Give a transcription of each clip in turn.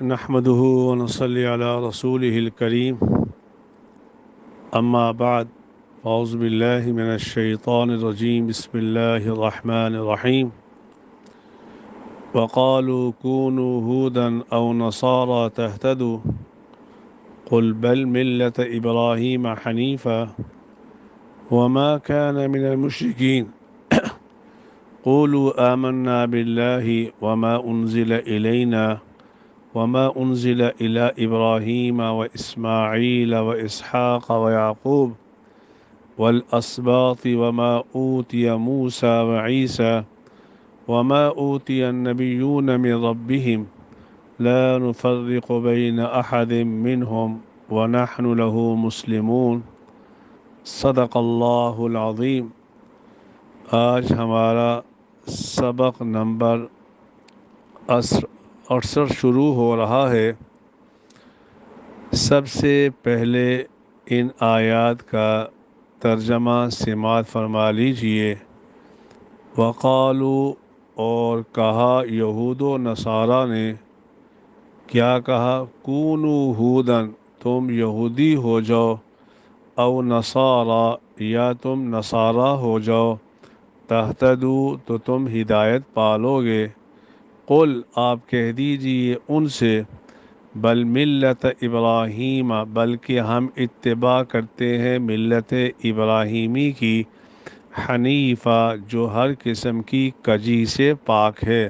نحمده ونصلي على رسوله الكريم أما بعد أعوذ بالله من الشيطان الرجيم بسم الله الرحمن الرحيم وقالوا كونوا هودا أو نصارى تهتدوا قل بل ملة إبراهيم حنيفا وما كان من المشركين قولوا آمنا بالله وما أنزل إلينا وما أنزل إلى إبراهيم وإسماعيل وإسحاق ويعقوب والأسباط وما أوتي موسى وعيسى وما أوتي النبيون من ربهم لا نفرق بين أحد منهم ونحن له مسلمون صدق اللہ العظیم۔ آج ہمارا سبق نمبر 68 شروع ہو رہا ہے۔ سب سے پہلے ان آیات کا ترجمہ سماعت فرما لیجئے۔ وقالو، اور کہا یہود و نصارہ نے، کیا کہا؟ کونو ہودن، تم یہودی ہو جاؤ، او نصارہ، یا تم نصارہ ہو جاؤ، تہتدو، تو تم ہدایت پالو گے۔ قل، آپ کہہ دیجئے ان سے، بل ملت ابراہیم، بلکہ ہم اتباع کرتے ہیں ملت ابراہیمی کی، حنیفہ، جو ہر قسم کی کجی سے پاک ہے،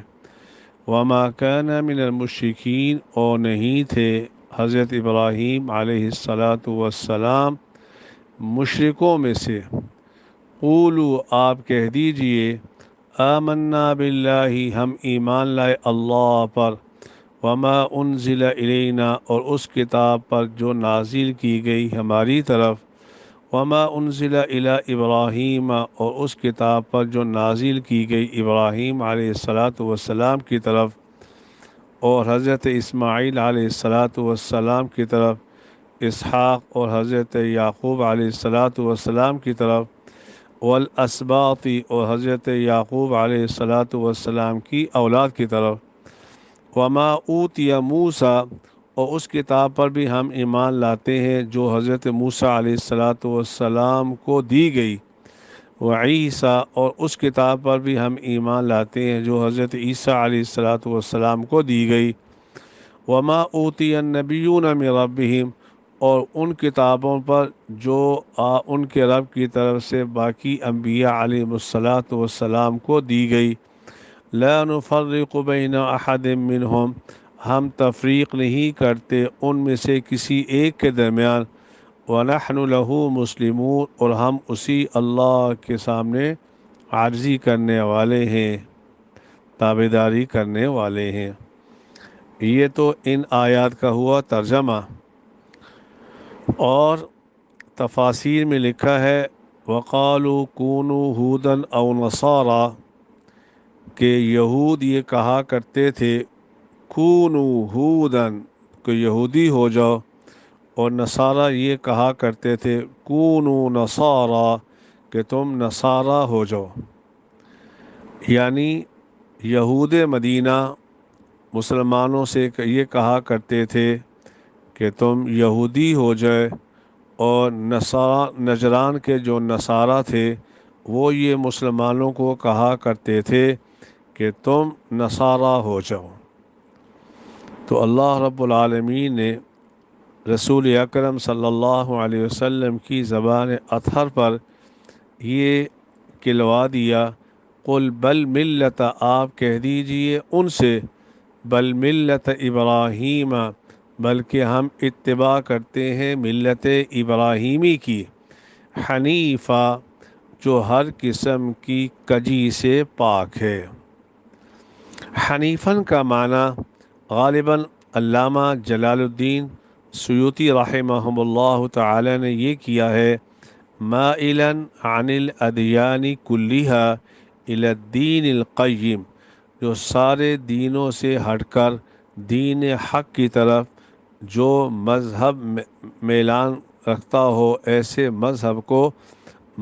وما کان من المشرکین، اور نہیں تھے حضرت ابراہیم علیہ السلام مشرکوں میں سے۔ قولو، آپ کہہ دیجئے، آمنا باللہ، ہم ایمان لائے اللہ پر، وما انزل الینا، اور اس کتاب پر جو نازل کی گئی ہماری طرف، وما انزل الی ابراہیم، اور اس کتاب پر جو نازل کی گئی ابراہیم علیہ السلام کی طرف، اور حضرت اسماعیل علیہ السلام کی طرف، اسحاق اور حضرت یعقوب علیہ السلام کی طرف، والاسباط، اور حضرت یعقوب علیہ السلام کی اولاد کی طرف، وما اوتی موسیٰ، اور اس کتاب پر بھی ہم ایمان لاتے ہیں جو حضرت موسیٰ علیہ السلام کو دی گئی، وعیسیٰ، اور اس کتاب پر بھی ہم ایمان لاتے ہیں جو حضرت عیسیٰ علیہ السلام کو دی گئی، وما اوتی النبیون من ربہم، اور ان کتابوں پر جو ان کے رب کی طرف سے باقی انبیاء علیہ السلام کو دی گئی، لا نفرق بین احد منہم، ہم تفریق نہیں کرتے ان میں سے کسی ایک کے درمیان، وَنَحْنُ لَهُ مُسْلِمُونَ، اور ہم اسی اللہ کے سامنے عاجزی کرنے والے ہیں، تابعداری کرنے والے ہیں۔ یہ تو ان آیات کا ہوا ترجمہ، اور تفاسیر میں لکھا ہے وَقَالُوا كُونُوا هُودًا أَوْ نَصَارَىٰ، کہ یہود یہ کہا کرتے تھے کونوا ہودن، کہ یہودی ہو جاؤ، اور نصارہ یہ کہا کرتے تھے کونوا نصارا، کہ تم نصارہ ہو جاؤ۔ یعنی یہود مدینہ مسلمانوں سے یہ کہا کرتے تھے کہ تم یہودی ہو جائے، اور نجران کے جو نصارہ تھے وہ یہ مسلمانوں کو کہا کرتے تھے کہ تم نصارہ ہو جاؤ۔ تو اللہ رب العالمین نے رسول اکرم صلی اللہ علیہ وسلم کی زبان اطہر پر یہ کلوا دیا، قل بل ملت، آپ کہہ دیجئے ان سے، بل ملت ابراہیم، بلکہ ہم اتباع کرتے ہیں ملت ابراہیمی کی، حنیفہ، جو ہر قسم کی کجی سے پاک ہے۔ حنیفاً کا معنی غالباً علامہ جلال الدین سیوطی رحمہ اللہ تعالی نے یہ کیا ہے، مائلاً عن الادیان کلھا الی الدین القیم، جو سارے دینوں سے ہٹ کر دین حق کی طرف جو مذہب میلان رکھتا ہو، ایسے مذہب کو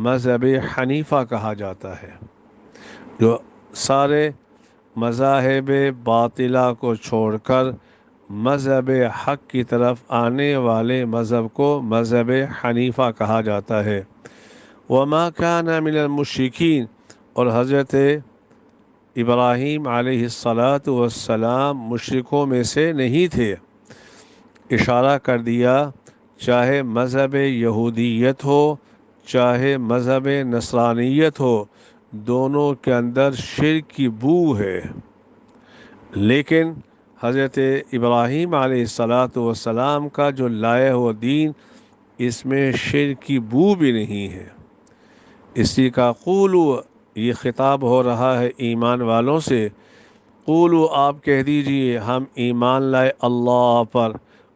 مذہب حنیفہ کہا جاتا ہے، جو سارے مذاہب باطلہ کو چھوڑ کر مذہب حق کی طرف آنے والے مذہب کو مذہب حنیفہ کہا جاتا ہے۔ وما کان من المشرکین، اور حضرت ابراہیم علیہ الصلاۃ والسلام مشرکوں میں سے نہیں تھے۔ اشارہ کر دیا چاہے مذہب یہودیت ہو چاہے مذہب نصرانیت ہو، دونوں کے اندر شرک کی بو ہے، لیکن حضرت ابراہیم علیہ الصلاۃ والسلام کا جو لائے ہوا دین، اس میں شرک کی بو بھی نہیں ہے۔ اسی کا قولو، یہ خطاب ہو رہا ہے ایمان والوں سے، قولو آپ کہہ دیجئے ہم ایمان لائے اللہ پر،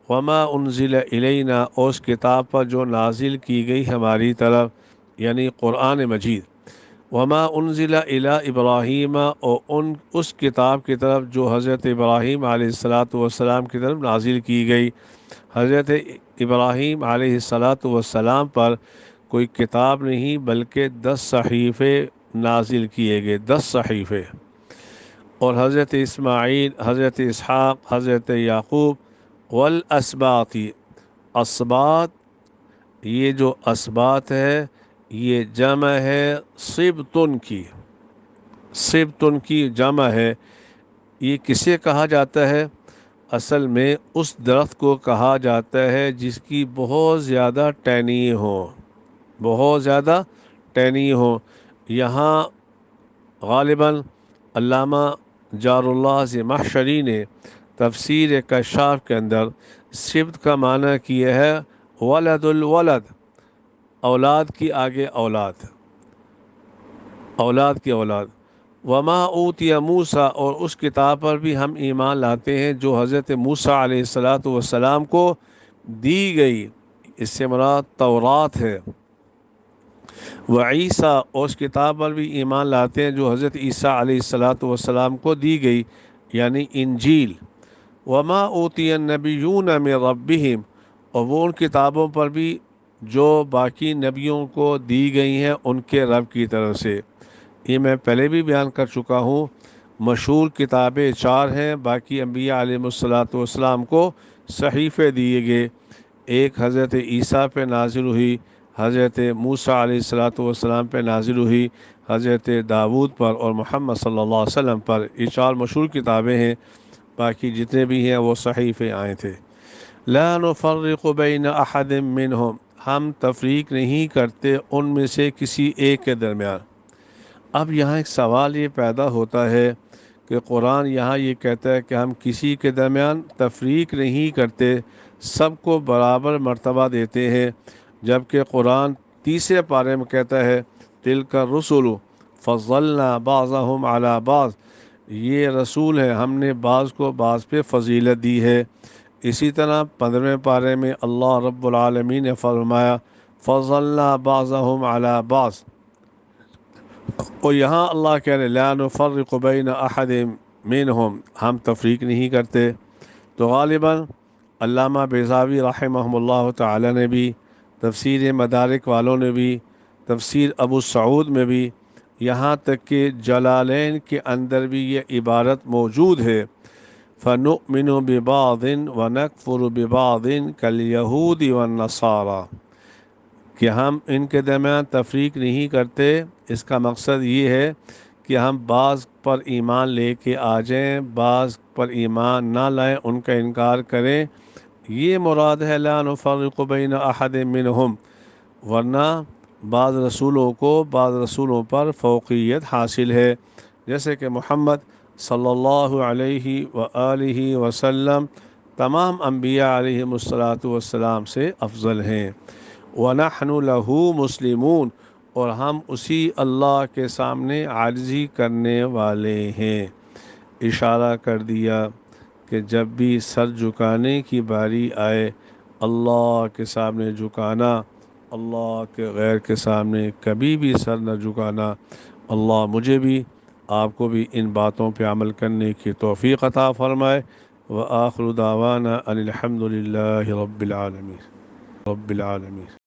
وما انزل الینا، اس کتاب پر جو نازل کی گئی ہماری طرف یعنی قرآن مجید، وما انزل الی ابراہیم، اور اس کتاب کی طرف جو حضرت ابراہیم علیہ الصلاۃ والسلام کی طرف نازل کی گئی۔ حضرت ابراہیم علیہ الصلاۃ والسلام پر کوئی کتاب نہیں بلکہ 10 صحیفے نازل کیے گئے، 10 صحیفے۔ اور حضرت اسماعیل، حضرت اسحاق، حضرت یعقوب والاسباط، اسباط، یہ جو اسباط ہے یہ جمع ہے سبتن کی، سبتن کی جمع ہے۔ یہ کسے کہا جاتا ہے؟ اصل میں اس درخت کو کہا جاتا ہے جس کی بہت زیادہ ٹہنی ہو، بہت زیادہ ٹہنی ہو۔ یہاں غالباً علامہ جار اللہ زمخشری نے تفسیر کشاف کے اندر سبت کا معنی کیا ہے ولد الولد، اولاد کی آگے اولاد، اولاد کی اولاد۔ وما اوتی موسیٰ، اور اس کتاب پر بھی ہم ایمان لاتے ہیں جو حضرت موسیٰ علیہ الصلاۃ والسلام کو دی گئی، اس سے مراد تورات ہے۔ وعیسیٰ، اس کتاب پر بھی ایمان لاتے ہیں جو حضرت عیسیٰ علیہ الصلاۃ والسلام کو دی گئی یعنی انجیل۔ وما اوتی النبیون من ربہم، اور وہ ان کتابوں پر بھی جو باقی نبیوں کو دی گئی ہیں ان کے رب کی طرف سے۔ یہ میں پہلے بھی بیان کر چکا ہوں، مشہور کتابیں 4 ہیں، باقی انبیاء علیہ الصلاۃ والسلام کو صحیفے دیے گئے۔ ایک حضرت عیسیٰ پہ نازل ہوئی، حضرت موسیٰ علیہ الصلاۃ والسلام پہ نازل ہوئی، حضرت داود پر اور محمد صلی اللہ علیہ وسلم پر۔ یہ 4 مشہور کتابیں ہیں، باقی جتنے بھی ہیں وہ صحیفے آئے تھے۔ لا نفرق بین احد منہم، ہم تفریق نہیں کرتے ان میں سے کسی ایک کے درمیان۔ اب یہاں ایک سوال یہ پیدا ہوتا ہے کہ قرآن یہاں یہ کہتا ہے کہ ہم کسی کے درمیان تفریق نہیں کرتے، سب کو برابر مرتبہ دیتے ہیں، جبکہ قرآن تیسرے پارے میں کہتا ہے تلک الرسل فضلنا بعضهم علی بعض، یہ رسول ہے ہم نے بعض کو بعض پہ فضیلت دی ہے۔ اسی طرح 15ویں پارے میں اللہ رب العالمین نے فرمایا فضلنا بعضهم علی بعض، اور یہاں اللہ کہہ رہے لا نفرق بین احد منہم، ہم تفریق نہیں کرتے۔ تو غالباً علامہ بیضاوی رحمہ اللہ تعالی نے بھی، تفسیر مدارک والوں نے بھی، تفسیر ابو سعود میں بھی، یہاں تک کہ جلالین کے اندر بھی یہ عبارت موجود ہے فَنُؤْمِنُ بِبَعْضٍ وَنَكْفُرُ بِبَعْضٍ كَالْيَهُودِ وَالنَّصَارَى، کہ ہم ان کے درمیان تفریق نہیں کرتے۔ اس کا مقصد یہ ہے کہ ہم بعض پر ایمان لے کے آ جائیں، بعض پر ایمان نہ لائیں، ان کا انکار کریں، یہ مراد ہے لا نفرق بین احد منہم۔ ورنہ بعض رسولوں کو بعض رسولوں پر فوقیت حاصل ہے، جیسے کہ محمد صلی اللہ علیہ وآلہ وسلم تمام انبیاء علیہم الصلاۃ والسلام سے افضل ہیں۔ وَنَحْنُ لَهُ مُسْلِمُونَ، اور ہم اسی اللہ کے سامنے عاجزی کرنے والے ہیں۔ اشارہ کر دیا کہ جب بھی سر جھکانے کی باری آئے، اللہ کے سامنے جھکانا، اللہ کے غیر کے سامنے کبھی بھی سر نہ جھکانا۔ اللہ مجھے بھی آپ کو بھی ان باتوں پہ عمل کرنے کی توفیق عطا فرمائے۔ وآخر دعوانا ان الحمد للہ رب العالمین، رب العالمین۔